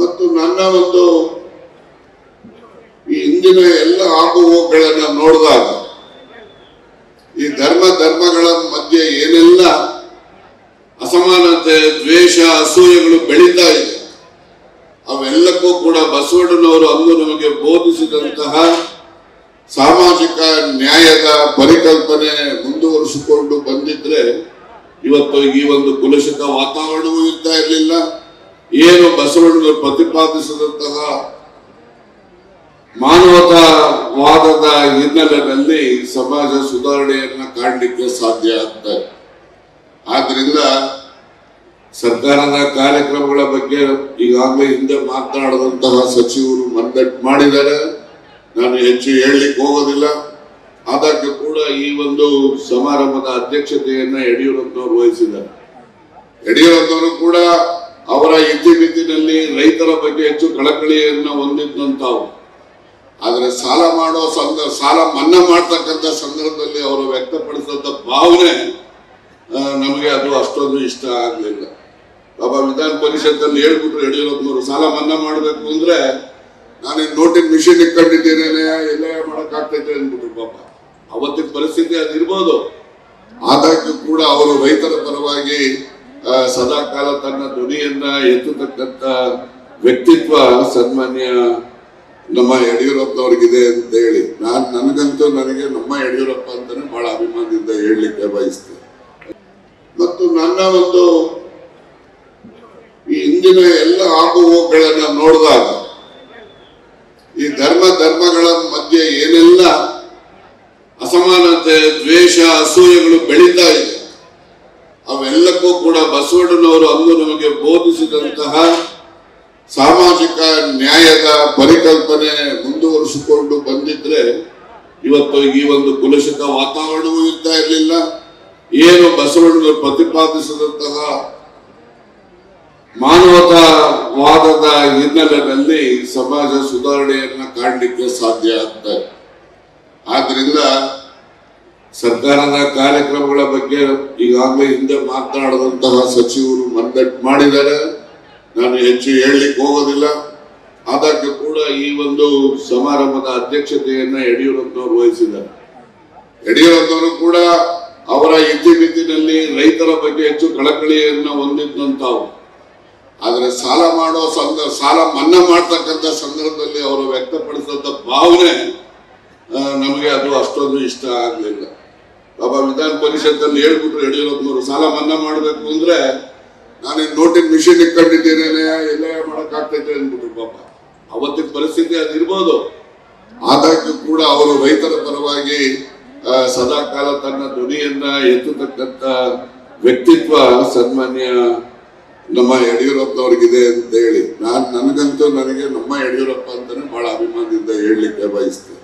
ಮತ್ತು ನನ್ನ ಒಂದು ಈ ಹಿಂದಿನ ಎಲ್ಲ ಆಗುಹೋಗುಗಳನ್ನ ನೋಡಿದಾಗ ಈ ಧರ್ಮಗಳ ಮಧ್ಯೆ ಏನೆಲ್ಲ ಅಸಮಾನತೆ, ದ್ವೇಷ, ಅಸೂಯೆಗಳು ಬೆಳೀತಾ ಇದೆ, ಅವೆಲ್ಲಕ್ಕೂ ಕೂಡ ಬಸವಣ್ಣನವರು ಅಂದು ನಮಗೆ ಬೋಧಿಸಿದಂತಹ ಸಾಮಾಜಿಕ ನ್ಯಾಯದ ಪರಿಕಲ್ಪನೆ ಮುಂದುವರಿಸಿಕೊಂಡು ಬಂದಿದ್ರೆ ಇವತ್ತು ಈ ಒಂದು ಕುಲುಷಿತ ವಾತಾವರಣವೂ ಇರ್ತಾ ಇರಲಿಲ್ಲ. ಏನು ಬಸವಣ್ಣನವರು ಪ್ರತಿಪಾದಿಸಿದಂತಹ ಮಾನವತಾವಾದದ ಹಿನ್ನೆಲೆಯಲ್ಲಿ ಸಮಾಜ ಸುಧಾರಣೆಯನ್ನ ಕಾಣಲಿಕ್ಕೆ ಸಾಧ್ಯ ಆಗ್ತದೆ. ಆದ್ರಿಂದ ಸರ್ಕಾರದ ಕಾರ್ಯಕ್ರಮಗಳ ಬಗ್ಗೆ ಈಗಾಗಲೇ ಹಿಂದೆ ಮಾತನಾಡಿದಂತಹ ಸಚಿವರು ಮನದಟ್ಟು ಮಾಡಿದ್ದಾರೆ. ನಾನು ಹೆಚ್ಚು ಹೇಳಲಿಕ್ಕೆ ಹೋಗೋದಿಲ್ಲ. ಆದಾಗ್ಯೂ ಕೂಡ ಈ ಒಂದು ಸಮಾರಂಭದ ಅಧ್ಯಕ್ಷತೆಯನ್ನ ಯಡಿಯೂರಪ್ಪನವರು ವಹಿಸಿದ್ದಾರೆ. ಯಡಿಯೂರಪ್ಪನವರು ಕೂಡ ಅವರ ಇತಿಮಿತಿನಲ್ಲಿ ರೈತರ ಬಗ್ಗೆ ಹೆಚ್ಚು ಕಳಕಳಿಯನ್ನ ಹೊಂದಿದ್ದಂತಾವು. ಆದ್ರೆ ಸಾಲ ಮನ್ನಾ ಮಾಡ್ತಕ್ಕಂಥ ಸಂದರ್ಭದಲ್ಲಿ ಅವರು ವ್ಯಕ್ತಪಡಿಸಿದ ಭಾವನೆ ನಮಗೆ ಅದು ಅಷ್ಟೊಂದು ಇಷ್ಟ ಆಗ್ಲಿಲ್ಲ. ಪಾಪ ವಿಧಾನ ಪರಿಷತ್ತಲ್ಲಿ ಹೇಳ್ಬಿಟ್ರು ಯಡಿಯೂರಪ್ಪನವರು ಸಾಲ ಮನ್ನಾ ಮಾಡಬೇಕು ಅಂದ್ರೆ ನಾನೇನು ನೋಟಿನ ಮಿಷಿನ್ ಇಟ್ಕೊಂಡಿದ್ದೇನೆ, ಎಲ್ಲ ಮಾಡಕ್ಕಾಗ್ತೈತೆ ಅಂದ್ಬಿಟ್ರು. ಪಾಪ ಅವತ್ತಿನ ಪರಿಸ್ಥಿತಿ ಅದಿರ್ಬೋದು. ಆದಾಗ್ಯೂ ಕೂಡ ಅವರು ರೈತರ ಪರವಾಗಿ ಸದಾ ಕಾಲ ತನ್ನ ಧ್ವನಿಯನ್ನ ಎತ್ತತಕ್ಕಂಥ ವ್ಯಕ್ತಿತ್ವ ಸನ್ಮಾನ್ಯ ನಮ್ಮ ಯಡಿಯೂರಪ್ಪನವ್ರಿಗಿದೆ ಅಂತ ಹೇಳಿ ನನಗೆ ನಮ್ಮ ಯಡಿಯೂರಪ್ಪ ಅಂತಾನೆ ಬಹಳ ಅಭಿಮಾನದಿಂದ ಹೇಳಲಿಕ್ಕೆ ಬಯಸ್ತೇನೆ. ಮತ್ತು ನನ್ನ ಒಂದು ಈ ಹಿಂದಿನ ಎಲ್ಲ ಆಗುಹೋಗುಗಳನ್ನ ನೋಡಿದಾಗ ಈ ಧರ್ಮಗಳ ಮಧ್ಯೆ ಏನೆಲ್ಲ ಅಸಮಾನತೆ, ದ್ವೇಷ, ಅಸೂಯೆಗಳು ಬೆಳೀತಾ ಇದೆ, ಅವೆಲ್ಲಕ್ಕೂ ಕೂಡ ಬಸವಣ್ಣನವರು ಅಂದು ನಮಗೆ ಬೋಧಿಸಿದಂತಹ ಸಾಮಾಜಿಕ ನ್ಯಾಯದ ಪರಿಕಲ್ಪನೆ ಮುಂದುವರಿಸಿಕೊಂಡು ಬಂದಿದ್ರೆ ಇವತ್ತು ಈ ಒಂದು ಕುಲುಷಿತ ವಾತಾವರಣವೂ ಇರ್ತಾ ಇರಲಿಲ್ಲ. ಏನು ಬಸವಣ್ಣನವರು ಪ್ರತಿಪಾದಿಸಿದಂತಹ ಮಾನವತಾವಾದದ ಹಿನ್ನೆಲೆಯಲ್ಲಿ ಸಮಾಜ ಸುಧಾರಣೆಯನ್ನ ಕಾಣಲಿಕ್ಕೆ ಸಾಧ್ಯ ಆಗ್ತದೆ. ಆದ್ರಿಂದ ಸರ್ಕಾರದ ಕಾರ್ಯಕ್ರಮಗಳ ಬಗ್ಗೆ ಈಗಾಗಲೇ ಹಿಂದೆ ಮಾತನಾಡಿದಂತಹ ಸಚಿವರು ಮನದಟ್ಟು ಮಾಡಿದ್ದಾರೆ. ನಾನು ಹೆಚ್ಚು ಹೇಳಲಿಕ್ಕೆ ಹೋಗೋದಿಲ್ಲ. ಆದಾಗ್ಯೂ ಕೂಡ ಈ ಒಂದು ಸಮಾರಂಭದ ಅಧ್ಯಕ್ಷತೆಯನ್ನ ಯಡಿಯೂರಪ್ಪನವರು ವಹಿಸಿದ್ದಾರೆ. ಯಡಿಯೂರಪ್ಪನವರು ಕೂಡ ಅವರ ಇತಿಮಿತಿನಲ್ಲಿ ರೈತರ ಬಗ್ಗೆ ಹೆಚ್ಚು ಕಳಕಳಿಯನ್ನ ಹೊಂದಿದ್ದಂತಾವು. ಆದ್ರೆ ಸಾಲ ಮನ್ನಾ ಮಾಡ್ತಕ್ಕಂಥ ಸಂದರ್ಭದಲ್ಲಿ ಅವರು ವ್ಯಕ್ತಪಡಿಸಿದ ಭಾವನೆ ನಮಗೆ ಅದು ಅಷ್ಟೊಂದು ಇಷ್ಟ ಆಗ್ಲಿಲ್ಲ. ಪಾಪ ವಿಧಾನ ಪರಿಷತ್ತಲ್ಲಿ ಹೇಳ್ಬಿಟ್ರು ಯಡಿಯೂರಪ್ಪನವರು ಸಾಲ ಮನ್ನಾ ಮಾಡಬೇಕು ಅಂದ್ರೆ ನಾನೇನು ನೋಟಿನ ಮಿಷಿನ್ ಇಟ್ಕೊಂಡಿದ್ದೇನೆ, ಎಲ್ಲ ಮಾಡಕ್ಕಾಗ್ತೈತೆ ಅಂದ್ಬಿಟ್ರು. ಪಾಪ ಅವತ್ತಿನ ಪರಿಸ್ಥಿತಿ ಅದಿರ್ಬೋದು. ಆದಾಗ್ಯೂ ಕೂಡ ಅವರು ರೈತರ ಪರವಾಗಿ ಸದಾ ಕಾಲ ತನ್ನ ಧ್ವನಿಯನ್ನ ಎತ್ತತಕ್ಕಂಥ ವ್ಯಕ್ತಿತ್ವ ಸನ್ಮಾನ್ಯ ನಮ್ಮ ಯಡಿಯೂರಪ್ಪನವ್ರಿಗಿದೆ ಅಂತ ಹೇಳಿ ನನಗೆ ನಮ್ಮ ಯಡಿಯೂರಪ್ಪ ಅಂತಾನೆ ಬಹಳ ಅಭಿಮಾನದಿಂದ ಹೇಳಲಿಕ್ಕೆ ಬಯಸ್ತೇನೆ.